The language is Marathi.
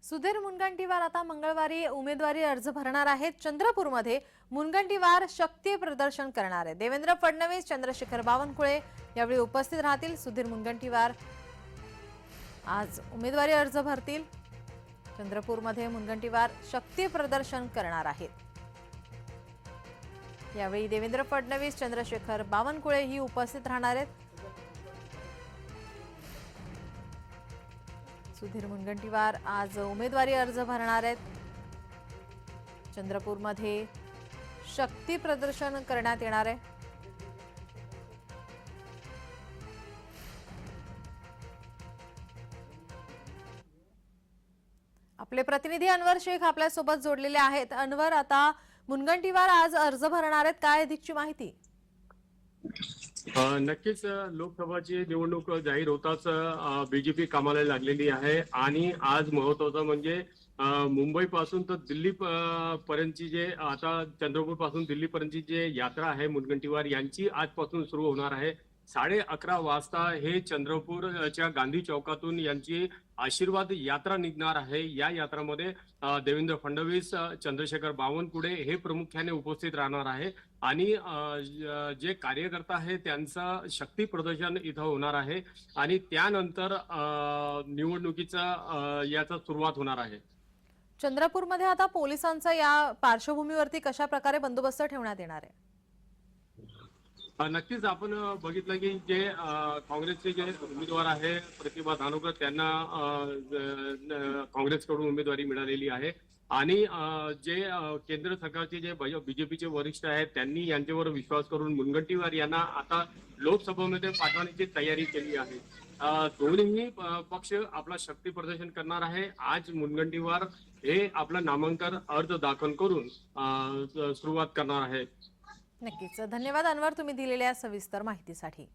सुधीर मुनगंटीवार आता मंगळवारी उमेदवारी अर्ज भरणार आहेत। चंद्रपूरमध्ये मुनगंटीवार शक्ती प्रदर्शन करणार आहेत। देवेंद्र फडणवीस, चंद्रशेखर बावनकुळे यावेळी उपस्थित राहतील। सुधीर मुनगंटीवार आज उमेदवारी अर्ज भरतील। चंद्रपूरमध्ये मुनगंटीवार शक्ती प्रदर्शन करणार आहेत। यावेळी देवेंद्र फडणवीस, चंद्रशेखर बावनकुळे ही उपस्थित राहणार आहेत। सुधीर मुनगंटीवार आज उमेदवारी अर्ज भरणार आहेत। चंद्रपूरमध्ये शक्ती प्रदर्शन करण्यात येणार आहे। आपले प्रतिनिधी अनवर शेख आपल्या सोबत जोडलेले आहेत। अनवर, आता मुनगंटीवार आज अर्ज भरणार आहेत, काय अधिकची माहिती? नक्कीच लोकसभाची निवडणूक जाहीर होताच बीजेपी कामाला लागलेली आहे आणि आज महत्त्वाचं म्हणजे मुंबई पासून तर दिल्ली पर्यंतची जे आता चंद्रपूर पासून दिल्ली पर्यंतची जे यात्रा आहे मुनगंटीवार यांची आजपासून सुरू होणार आहे। 11:30 वाजता हे चंद्रपूरच्या गांधी चौकातून यांची आशीर्वाद यात्रा निघणार आहे। या यात्रामध्ये देवेंद्र फडणवीस, चंद्रशेखर बावनकुळे हे प्रामुख्याने उपस्थित राहणार आहे आणि जे कार्यकर्ता आहे त्यांचं शक्ती प्रदर्शन इथं होणार आहे आणि त्यानंतर निवडणुकीचा याचा सुरुवात होणार आहे। चंद्रपूरमध्ये आता पोलिसांचा या पार्श्वभूमीवरती कशा प्रकारे बंदोबस्त ठेवण्यात येणार आहे? नक्कीच आपण बघितलं की जे काँग्रेसचे जे उमेदवार आहे प्रतिभा धानोकर त्यांना काँग्रेसकडून उमेदवारी मिळालेली आहे आणि जे केंद्र सरकारचे जे बीजेपीचे वरिष्ठ आहेत त्यांनी यांच्यावर विश्वास करून मुनगंटीवार यांना आता लोकसभेमध्ये पाठवण्याची तयारी केली आहे। दोन्ही पक्ष आपला शक्ती प्रदर्शन करणार आहे। आज मुनगंटीवार हे आपला नामांकन अर्ज दाखल करून सुरुवात करणार आहे। नक्कीच, धन्यवाद अनवर, तुम्ही दिलेल्या सविस्तर माहितीसाठी।